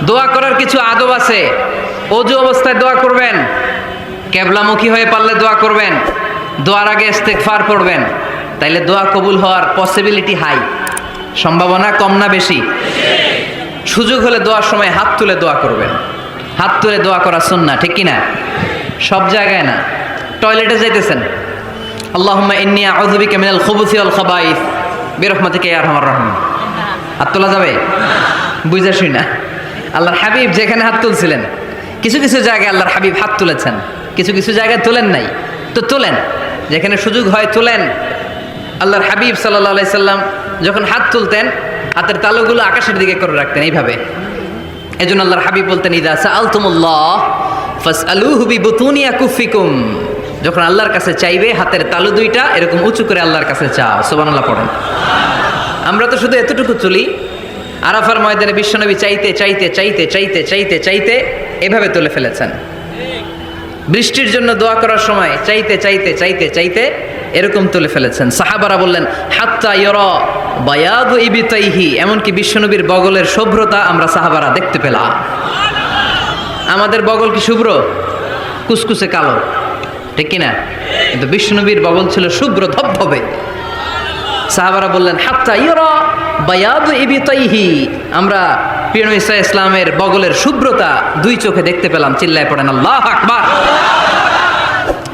দোয়া করার কিছু আদব আছে। ওযু অবস্থায় দোয়া করবেন, কিবলামুখী হয়ে পারলে দোয়া করবেন, দোয়ার আগে ইস্তেগফার পড়বেন, তাইলে দোয়া কবুল হওয়ার পসিবিলিটি হাই, সম্ভাবনা কম না বেশি? সুযোগ হলে দোয়ার সময় হাত তুলে দোয়া করবেন। হাত তুলে দোয়া করা সুন্নাহ, ঠিক কি না? সব জায়গায় না। টয়লেটে যাইতেছেন, আল্লাহুম্মা ইন্নী আউযু বিকা মিনাল খুবুসি ওয়াল খাবাইস বিরহমাতিকা ইয়া আরহামার রাহিমিন। হাত তোলা যাবে? বুঝাসই না। আল্লাহর হাবিব যেখানে হাত তুলছিলেন, কিছু কিছু জায়গায় আল্লাহর হাবিব হাত তুলেছেন, কিছু কিছু জায়গায় তোলেন নাই। তো তোলেন, যেখানে সুযোগ হয় তোলেন। আল্লাহর হাবিব সাল্লাল্লাহু আলাইহি সাল্লাম যখন হাত তুলতেন, হাতের তালুগুলো আকাশের দিকে করে রাখতেন এইভাবে। এজন্য আল্লাহর হাবিব বলতেন, ইযা সাআলতুমুল্লাহ ফাসআলুহু বিবুতুনি আকুফিকুম। যখন আল্লাহর কাছে চাইবে, হাতের তালু দুইটা এরকম উঁচু করে আল্লাহর কাছে চাও। সুবহানাল্লাহ পড়েন। আমরা তো শুধু এতটুকু তুলি। আরাফার ময়দানে বিশ্বনবী চাইতে চাইতে চাইতে চাইতে চাইতে চাইতে এভাবে তুলে ফেলেছেন। বৃষ্টির জন্য দোয়া করার সময় চাইতে চাইতে চাইতে চাইতে এরকম তুলে ফেলেছেন। সাহাবারা বললেন, হাত্তা ইয়ারা বায়াদু ইবতাইহি, এমনকি বিশ্বনবীর বগলের শুভ্রতা আমরা সাহাবারা দেখতে পেলাম। আমাদের বগল কি শুভ্র? কুসকুসে কালো, ঠিক কিনা? কিন্তু বিশ্বনবীর বগল ছিল শুভ্র ধবধবে। সাহাবারা বললেন, হাত্তা ইয়ারা বায়াদু ইবতাইহি, আমরা প্রিয় নবী সাল্লাল্লাহু আলাইহি ইসলামের বগলের শুভ্রতা দুই চোখে দেখতে পেলাম। চিল্লায় পড়েন আল্লাহু আকবার।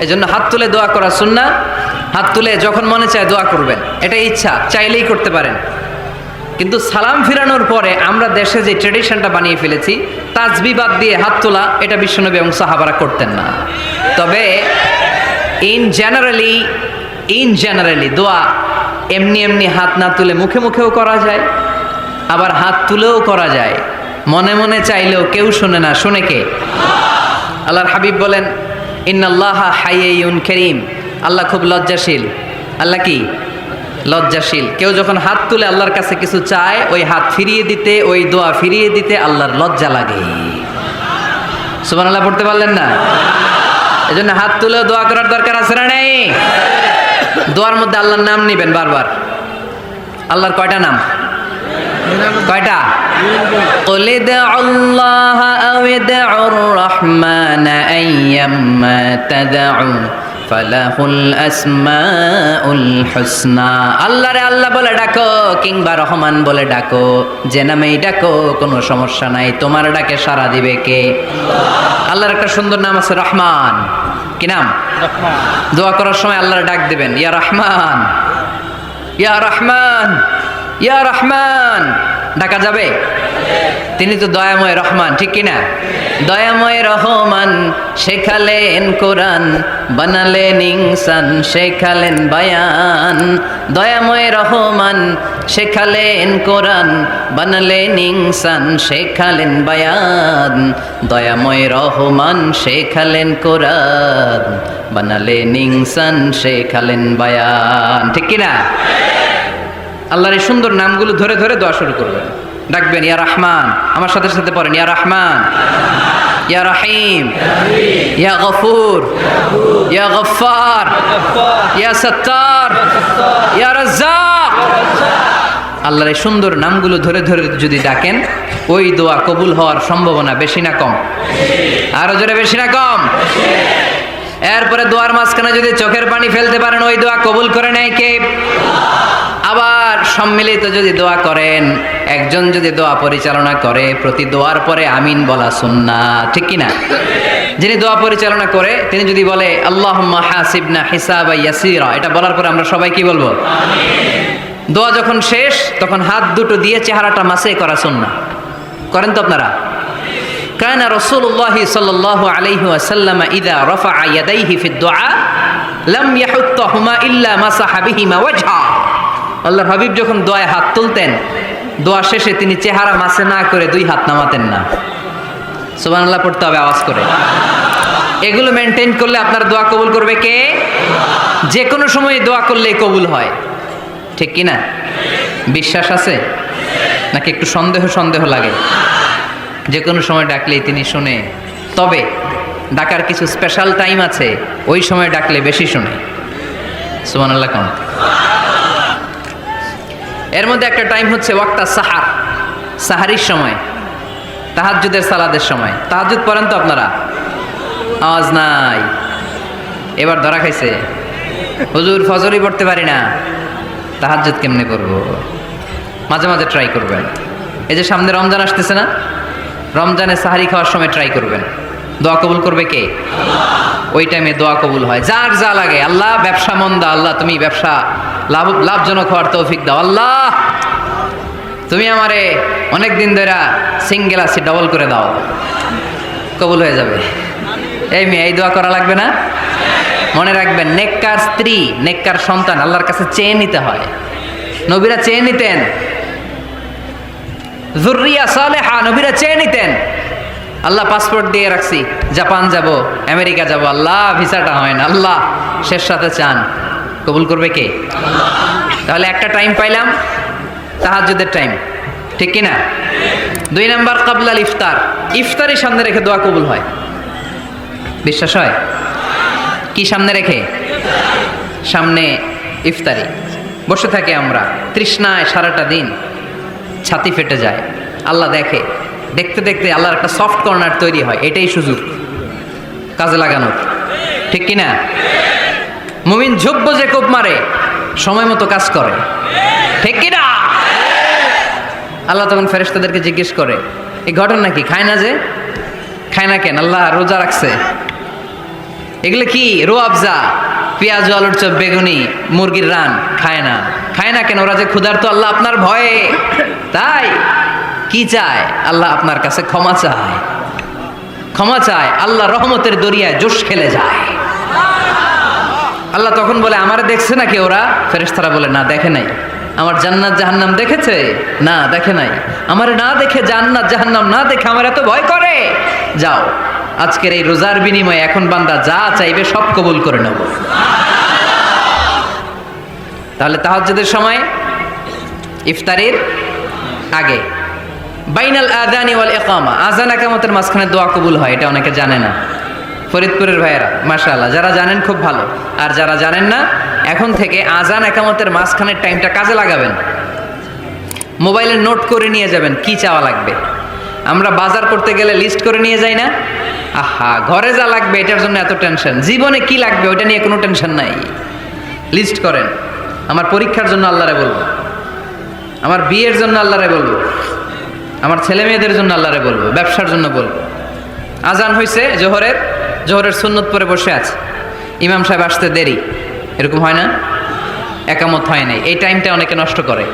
এজন্য হাত তুলে দোয়া করা সুন্নাহ। হাত তুলে যখন মনে চায় দোয়া করবেন, এটা ইচ্ছা, চাইলেই করতে পারেন। কিন্তু সালাম ফিরানোর পরে আমরা দেশে যে ট্রেডিশনটা বানিয়ে ফেলেছি, তাসবিহ বাদ দিয়ে হাত তোলা, এটা বিশ্বনবী এবং সাহাবারা করতেন না। তবে ইন জেনারেলি দোয়া এমনি এমনি হাত না তুলে মুখে মুখেও করা যায়, আবার হাত তুলেও করা যায়। মনে মনে চাইলেও কেউ শোনে না, শোনে কে? আল্লাহর হাবিব বলেন, ইন্নাল্লাহা হাইয়্যুন কারীম, আল্লাহ খুব লজ্জাশীল। আল্লাহ কি? লজ্জাশীল। কেউ যখন হাত তুলে আল্লাহর কাছে কিছু চায়, ওই হাত ফিরিয়ে দিতে, ওই দোয়া ফিরিয়ে দিতে আল্লাহর লজ্জা লাগে। সুবহানাল্লাহ পড়তে পারলেন না? এজন্য হাত তুলেও দোয়া করার দরকার আছে না নেই? দোয়ার মধ্যে আল্লাহর নাম নিবেন বারবার। আল্লাহর কয়টা নাম? কয়টা? قُلِ ادْعُوا اللَّهَ أَوِ ادْعُوا الرَّحْمَنَ أَيَّمَّا تَدْعُوا فَلَهُ الْأَسْمَاءُ الْحُسْنَى। আল্লাহরে আল্লাহ বলে ডাকো কিংবা রহমান বলে ডাকো, যে নামেই ডাকো কোনো সমস্যা নাই, তোমার ডাকে সাড়া দিবে কে? আল্লাহর একটা সুন্দর নাম আছে রহমান। কি নাম? রহমান। দোয়া করার সময় আল্লাহর ডাক দিবেন, ইয়া রহমান, ইয়া রহমান, ইয়া রহমান। ডাকা যাবে? তিনি তো দয়াময় রহমান, ঠিক কিনা? দয়াময় রহমান শেখালেন কোরআন, বানালেন ইনসান, শেখালেন বায়ান। দয়াময় রহমান শেখালেন কোরআন, বানালেন ইনসান, শেখালেন বায়ান। দয়াময় রহমান শেখালেন কোরআন, বানালেন ইনসান, শেখালেন বায়ান, ঠিক কিনা? আল্লাহর এই সুন্দর নামগুলো ধরে ধরে দোয়া শুরু করবেন। ডাকবেন, ইয়া রহমান, আমার সাথে সাথে পড়েন, ইয়া রহমান, ইয়া রহিম, ইয়া গফুর, ইয়া গফফার, ইয়া সত্তার, ইয়া রাজ্জাক। আল্লাহর এই সুন্দর নামগুলো ধরে ধরে যদি ডাকেন, ওই দোয়া কবুল হওয়ার সম্ভাবনা বেশি না কম? আরো জোরে, বেশি না কম? এরপরে দোয়ার মাঝখানে যদি চোখের পানি ফেলতে পারেন, ওই দোয়া কবুল করে নেয় কে? আবার সম্মিলিত যদি দোয়া করেন, একজন যদি দোয়া পরিচালনা করে, প্রতি দোয়ার পরে আমিন বলা সুন্নাহ, ঠিক কিনা? যিনি দোয়া পরিচালনা করে তিনি যদি বলে আল্লাহুম্মা হাসিবনা হিসাবান ইয়াসীরা, এটা বলার পরে আমরা সবাই কি বলবো? আমিন। দোয়া যখন শেষ, তখন হাত দুটো দিয়ে চেহারাটা মাসে করা সুন্নাহ। করেন তো আপনারা? কানা রাসূলুল্লাহি সাল্লাল্লাহু আলাইহি ওয়াসাল্লাম ইযা রাফা'a ইয়াদাইহি ফিদ দুআ লাম ইয়াহুত্তাহুমা ইল্লা মাসাহা বিহিমা ওয়াজহা। আল্লাহর হাবিব যখন দোয়ায় হাত তুলতেন, দোয়া শেষে তিনি চেহারা মাসে না করে দুই হাত নামাতেন না। সুবহানাল্লাহ পড়তে হবে আওয়াজ করে। এগুলো মেনটেন করলে আপনার দোয়া কবুল করবে কে? যে কোনো সময় দোয়া করলেই কবুল হয়, ঠিক কি না? বিশ্বাস আছে নাকি একটু সন্দেহ সন্দেহ লাগে? যে কোনো সময় ডাকলেই তিনি শুনে। তবে ডাকার কিছু স্পেশাল টাইম আছে, ওই সময় ডাকলে বেশি শুনে। সুবহানাল্লাহ কেমন? এর মধ্যে একটা টাইম হচ্ছে ওয়াক্তা সাহার, সাহারির সময়। তাহাজ্জুদের সালাদের সময়। তাহাজ্জুদ পড়েন তো আপনারা? আওয়াজ নাই, এবার ধরা খাইছে। হুজুর ফজরই পড়তে পারি না, তাহাজ্জুদ কেমনে করব? মাঝে মাঝে ট্রাই করবেন। এই যে সামনে রমজান আসতেছে না, রমজানে সাহারি খাওয়ার সময় ট্রাই করবেন। দোয়া কবুল করবে কে? ওই টাইমে দোয়া কবুল হয়। যার যা লাগে, আল্লাহ ব্যবসা মন্দা, আল্লাহ তুমি ব্যবসা লাভজনক হওয়ার তৌফিক দাও, আল্লাহ তুমি আমারে অনেক দিন ধরে সিঙ্গেল আছি, ডবল করে দাও, কবুল হয়ে যাবে। এই মেয়ে, এই দোয়া করা লাগবে না? মনে রাখবেন, নেককার স্ত্রী, নেককার সন্তান আল্লাহর কাছে চেয়ে নিতে হয়। নবীরা চেয়ে নিতেন, যুররিয়া সালেহা নবীরা চেয়ে নিতেন। আল্লাহ পাসপোর্ট দিয়ে রাখছি, জাপান যাব, আমেরিকা যাব, আল্লাহ ভিসাটা হয় না, আল্লাহ শেষ সাথে চান, কবুল করবে কে? তাহলে একটা টাইম পাইলাম, তাহাজ্জুদের টাইম, ঠিক কিনা? 2 নাম্বার কাবলাল ইফতার, ইফতারি সামনে রেখে দোয়া কবুল হয়। বিশ্বাস হয়? কি সামনে রেখে? সামনে ইফতারি। বসে থাকে আমরা তৃষ্ণায়, সারাটা দিন ছাতি ফেটে যায়। আল্লাহ দেখে, দেখতে দেখতে আল্লাহর একটা সফট কর্নার তৈরি হয়। এটাই সুযোগ কাজে লাগানোর, ঠিক কিনা? মুমিন ঝুব্ব যে কোপ মারে, সময় মতো কাজ করে, ঠিক কিনা? আল্লাহ তখন ফেরেশতাদেরকে জিজ্ঞেস করে, এই ঘটনা কি? খায় না যে? খায় না কেন? আল্লাহ রোজা রাখছে। এগুলো কি? রো আফজা, পেঁয়াজ, আলুর চপ, বেগুনি, মুরগির রান খায় না। খায় না কেন? ওরা যে ক্ষুধার্ত, আল্লাহ আপনার ভয়ে। তাই কি চায়? আল্লাহ আপনার কাছে ক্ষমা চায়, ক্ষমা চায়। আল্লাহ রহমতের দরিয়ায় জোশ খেলে যায়। আল্লাহ তখন বলে, আমারে দেখছে নাকি ওরা? ফেরেশতারা বলে, না দেখে নাই। আমার জান্নাত জাহান্নাম দেখেছে? না দেখে নাই। আমারে না দেখে, জান্নাত জাহান্নাম না দেখে আমার এত ভয় করে। যাও, আজকের এই রোজার বিনিময়ে এখন বান্দা যা চাইবে সব কবুল করে নেব। তাহলে তাহাজ্জুদের সময়, ইফতারির আগে, বাইনাল আযানি ওয়াল ইকামা, আযান ইকামতের মাঝখানে দোয়া কবুল হয়। এটা অনেকে জানে না। ফরিদপুরের ভাইয়েরা মাশাআল্লাহ, যারা জানেন খুব ভালো, আর যারা জানেন না, এখন থেকে আযান ইকামতের মাঝখানের টাইমটা কাজে লাগাবেন। মোবাইলে নোট করে নিয়ে যাবেন কি চাওয়া লাগবে। আমরা বাজার করতে গেলে লিস্ট করে নিয়ে যাই না? আহা, ঘরে যা লাগবে এটার জন্য এত টেনশন, জীবনে কি লাগবে ওইটা নিয়ে কোনো টেনশন নাই। লিস্ট করেন। আমার পরীক্ষার জন্য আল্লাহরে বলবো, আমার বিয়ের জন্য আল্লাহরে বলবো, আমার ছেলে মেয়েদের জন্য আল্লাহরে বলবো, ব্যবসার জন্য বলবো। আজান হয়েছে জোহরের সুন্নত পরে বসে আছে, ইমাম সাহেব আসতে দেরি, এরকম হয় না? একামত হয় নাই, এই টাইমটা অনেকে নষ্ট করে।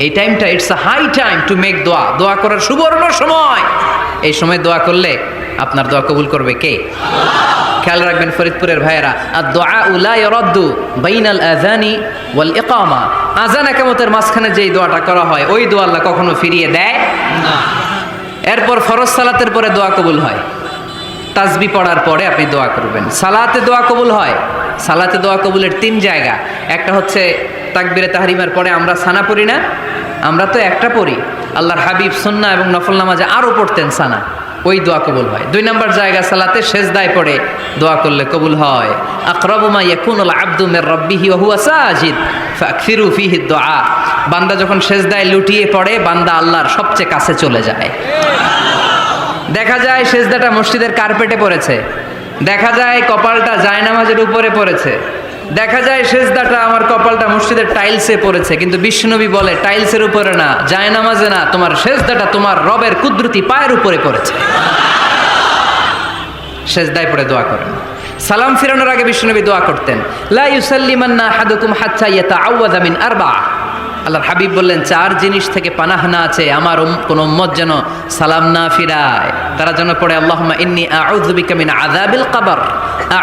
এই টাইমটা it's a high time to make দোয়া, দোয়া করার সুবর্ণ সময়। এই সময় দোয়া করলে আপনার দোয়া কবুল করবে কে? খেয়াল রাখবেন ফরিদপুরের ভাইয়েরা, আর দোয়া লা ইরাদ্দু বাইনাল আযানি ওয়াল ইকামা, আযান ইকামতের মাঝখানে যেই দোয়াটা করা হয় ওই দোয়া আল্লাহ কখনো ফিরিয়ে দেয় না। এরপর ফরজ সালাতের পরে দোয়া কবুল হয়। তাসবিহ পড়ার পরে আপনি দোয়া করবেন। সালাতে দোয়া কবুল হয়। সালাতে দোয়া কবুলের 3 জায়গা। একটা হচ্ছে তাকবীরে তাহরিমার পরে আমরা সানা পড়ি না? আমরা তো একটা পড়ি। আল্লাহর হাবিব সুন্নাহ এবং নফল নামাজে আরও পড়তেন সানা, ওই দোয়া কবুল হয়। 2 নম্বর জায়গা সালাতে সেজদায় পড়ে দোয়া করলে কবুল হয়। আকরাবু মা ইয়াকুনুল আবদু মির রাব্বিহি ওয়া হুয়া সাজিদ ফাকফিরু ফিহি দুআ, বান্দা যখন সেজদায় লুটিয়ে পড়ে বান্দা আল্লাহর সবচেয়ে কাছে চলে যায়। দেখা যায় সেজদাটা মসজিদের কার্পেটে পড়েছে, দেখা যায় কপালটা জায়নামাজের উপরে পড়েছে, দেখা যায় সেজদাটা আমার কপালটা মসজিদের টাইলসে পড়েছে, কিন্তু বিশ্বনবী বলে টাইলসের উপরে না, জায়নামাজে না, তোমার সেজদাটা তোমার রবের কুদরতি পায়ের উপরে পড়েছে। সেজদায় পড়ে দোয়া করেন। সালাম ফিরানোর আগে বিশ্বনবী দোয়া করতেন, লা ইউসাল্লিমান্না আহাদুকুম হাত্তা ইয়াতাআওয়াযা মিন আরবা। আল্লাহর হাবিব বললেন 4 জিনিস থেকে পানাহ না আছে আমার কোন উম্মত যেন সালাম না ফিরায়। তারা যেন পড়ে, আল্লাহুম্মা ইন্নী আউযু বিকা মিন আযাবিল কবর,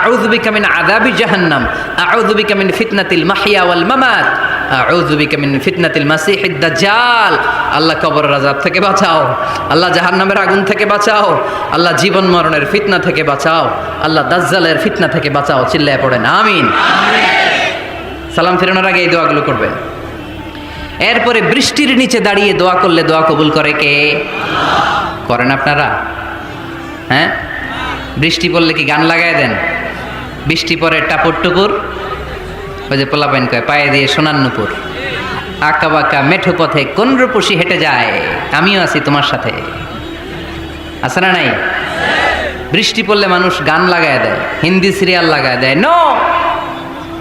আউযু বিকা মিন আযাবি জাহান্নাম, আউযু বিকা মিন ফিতনাতিল মাহইয়া ওয়াল মামাত, আউযু বিকা মিন ফিতনাতিল মাসিহিদ দাজ্জাল। আল্লাহ কবরের আযাব থেকে বাঁচাও, আল্লাহ জাহান্নামের আগুন থেকে বাঁচাও, আল্লাহ জীবন মরণের ফিতনা থেকে বাঁচাও, আল্লাহ দাজ্জালের ফিতনা থেকে বাঁচাও। চিল্লায়ে পড়েন আমিন। সালাম ফিরানোর আগে এই দোয়াগুলো করবেন। এরপরে বৃষ্টির নিচে দাঁড়িয়ে দোয়া করলে দোয়া কবুল করে কে? করেন আপনারা? হ্যাঁ, বৃষ্টি পড়লে কি গান লাগায় দেন? বৃষ্টি পরে টাপুর টুপুর, ওই যে পোলাপাইন কয় পায়ে দিয়ে সোনার নুপুর, আঁকা বাঁকা মেঠো পথে কোন রূপসী হেঁটে যায়, আমিও আছি তোমার সাথে। আছে না নাই? বৃষ্টি পড়লে মানুষ গান লাগায় দেয়, হিন্দি সিরিয়াল লাগায় দেয়। নো,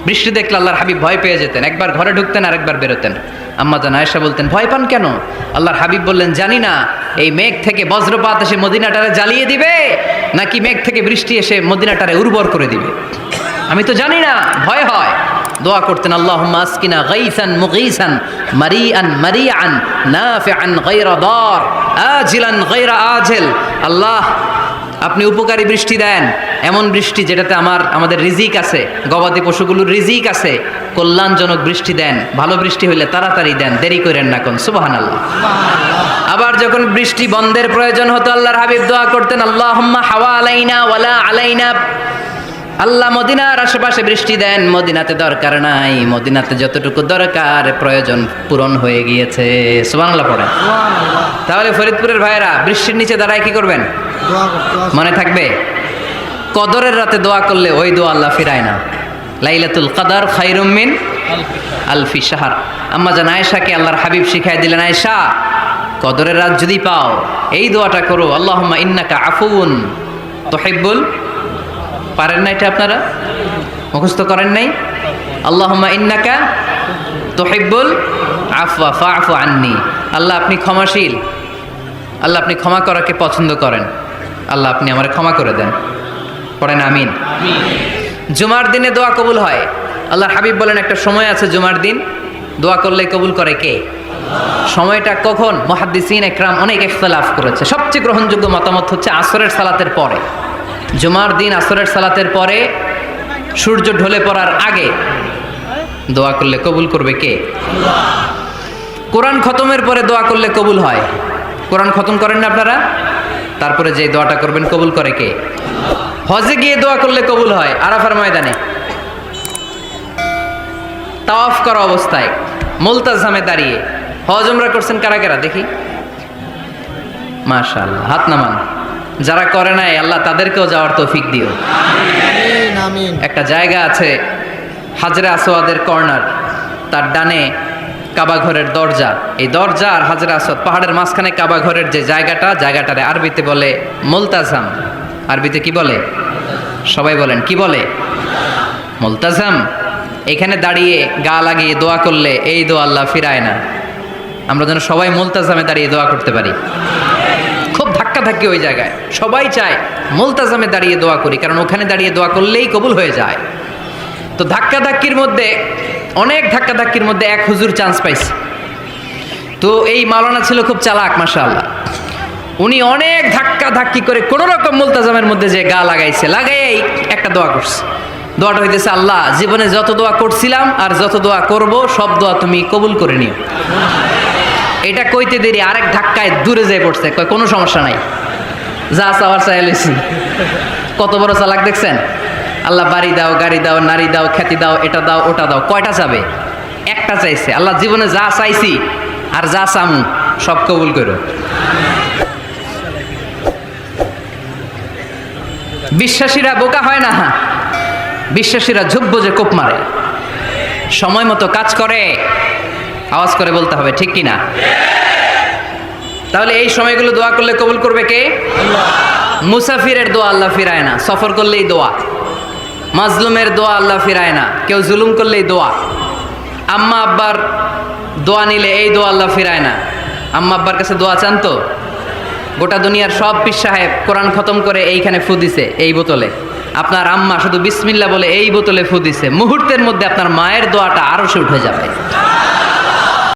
বৃষ্টি দেখলে আল্লাহর হাবিব ভয় পেয়ে যেতেন, একবার ঘরে ঢুকতেন আর একবার বেরোতেন। আম্মা জান আয়েশা বলতেন, ভয় পান কেন? আল্লাহর হাবিব বললেন, জানি না এই মেঘ থেকে বজ্রপাত এসে মদিনাটারে জ্বালিয়ে দিবে নাকি মেঘ থেকে বৃষ্টি এসে মদিনাটারে উর্বর করে দিবে, আমি তো জানি না, ভয় হয়। দোয়া করতেন, আল্লাহুম্মা আসকিনা গাইসান মুগীসান মারিআন মারিআন নাফিআন গায়রা দার আজিলান গায়রা আজিল। আল্লাহ, আপনি উপকারী বৃষ্টি দেন, এমন বৃষ্টি যেটাতে আমাদের রিজিক আছে, গবাদি পশুগুলোর রিজিক আছে। কল্যাণজনক বৃষ্টি দেন, ভালো বৃষ্টি হইলে তাড়াতাড়ি দেন, দেরি করেন না কোন। সুবহানাল্লাহ। আবার যখন বৃষ্টি বন্ধের প্রয়োজন হতো, আল্লাহর হাবিব দোয়া করতেন, আল্লাহুম্মা হাওয়া আলাইনা ওয়ালা আলাইনা। আল্লাহ মদিনার আশেপাশে বৃষ্টি দেন, মদিনাতে দরকার নাই, মদিনাতে যতটুকু দরকার প্রয়োজন পূরণ হয়ে গিয়েছে। সুবহানাল্লাহ পড়েন। তাহলে ফরিদপুরের ভাইয়েরা বৃষ্টির নিচে দাঁড়ায় কি করবেন? মনে থাকবে, কদরের রাতে দোয়া করলে ওই দোয়া আল্লাহ ফিরায় না। লাইলাতুল কদর খায়রুম মিন আলফি শাহর। আম্মা জান আয়েশাকে আল্লাহর হাবিব শিখাই দিলেন, আয়েশা, কদরের রাত যদি পাও এই দোয়াটা করো, আল্লাহুম্মা ইন্নাকা আফুউন তুহিব্বুল। পারেন না এটা? আপনারা মুখস্থ করেন নাই? আল্লাহুম্মা ইন্নাকা তুহিব্বুল আফওয়া ফা'ফু আন্নি। আল্লাহ আপনি ক্ষমাশীল, আল্লাহ আপনি ক্ষমা করাকে পছন্দ করেন, আল্লাহ আপনি আমারে ক্ষমা করে দেন। পড়েন আমিন। জুমার দিনে দোয়া কবুল হয়। আল্লাহর হাবিব বলেন, একটা সময় আছে জুমার দিন দোয়া করলে কবুল করে কে? সময়টা কখন? মুহাদ্দিসিন একরাম অনেক ইখতিলাফ করেছে। সবচেয়ে গ্রহণযোগ্য মতামত হচ্ছে আসরের সালাতের পরে। জুমার দিন আসরের সালাতের পরে সূর্য ঢলে পড়ার আগে দোয়া করলে কবুল করবে কে? কোরআন খতমের পরে দোয়া করলে কবুল হয়। কোরআন খতম করেন না আপনারা? তারপরে যে দোয়াটা করবেন কবুল করে কে? হজে গিয়ে দোয়া করলে কবুল হয়। আরাফার ময়দানে তাওয়াফ করা অবস্থায় মুলতাজামে দাঁড়িয়ে। হজ উমরা করছেন কারা কারা দেখি? মাশাআল্লাহ, হাত নামান। যারা করে নাই আল্লাহ তাদেরকেও যাওয়ার তৌফিক দিও। একটা জায়গা আছে হাজরে আসওয়াদের কর্নার, তার ডানে কাবা ঘরের দরজা। এই দরজা আর হাজরে আসওয়াদ পাহাড়ের মাঝখানে কাবা ঘরের যে জায়গাটারে আরবিতে বলে মুলতাজাম। আরবিতে কি বলে? সবাই বলেন, কি বলে? মুলতাজাম। এখানে দাঁড়িয়ে গা লাগিয়ে দোয়া করলে এই দোয়া আল্লাহ ফিরায় না। আমরা যেন সবাই মুলতাজামে দাঁড়িয়ে দোয়া করতে পারি। খুব ধাক্কা ধাক্কি ওই জায়গায়, সবাই চায় মুলতাজামে দাঁড়িয়ে দোয়া করি, কারণ ওখানে দাঁড়িয়ে দোয়া করলেই কবুল হয়ে যায়। তো ধাক্কা ধাক্কির মধ্যে, অনেক ধাক্কা ধাক্কির মধ্যে এক হুজুর চান্স পাইছে। তো এই মাওলানা ছিল খুব চালাক, মাশাআল্লাহ। উনি অনেক ধাক্কা ধাক্কি করে কোনো রকম মুলতাজামের মধ্যে যে গা লাগাইছে, লাগাই একটা দোয়া করছে। দোয়াটা হইতেছে, আল্লাহ জীবনে যত দোয়া করছিলাম আর যত দোয়া করব সব দোয়া তুমি কবুল করে নিও। এটা কইতে দেরি আরেক ধাক্কায় দূরে যেয়ে পড়ছে, কয় কোনো সমস্যা নাই, যা চাওয়ার চাই লইছি। কত বড় চালাক দেখছেন? আল্লাহ বাড়ি দাও, গাড়ি দাও, নারী দাও, খ্যাতি দাও, এটা দাও, ওটা দাও। কয়টা চাবে? একটা চাইছে। আল্লাহ জীবনে যা চাইছি আর যা চামু সব কবুল করো। বিশ্বাসীরা বোকা হয় না, বিশ্বাসীরা ঝুঁকবো যে কোপ মারে, সময় মতো কাজ করে। আওয়াজ করে বলতে হবে, ঠিক কিনা? তাহলে এই সময়গুলো দোয়া করলে কবুল করবে কে? মুসাফিরের দোয়া আল্লাহ ফিরায় না, সফর করলেই দোয়া। মাজলুমের দোয়া আল্লাহ ফিরায় না, কেউ জুলুম করলেই দোয়া। আম্মা আব্বার দোয়া নিলে এই দোয়া আল্লাহ ফিরায় না। আম্মা আব্বার কাছে দোয়া চান তো? গোটা দুনিয়ার সব পীর সাহেব কোরআন খতম করে এইখানে ফু দিছে এই বোতলে, আপনার আম্মা শুধু বিসমিল্লাহ বলে এই বোতলে ফু দিছে, মুহূর্তের মধ্যে আপনার মায়ের দোয়াটা আরশে উঠে যাবে।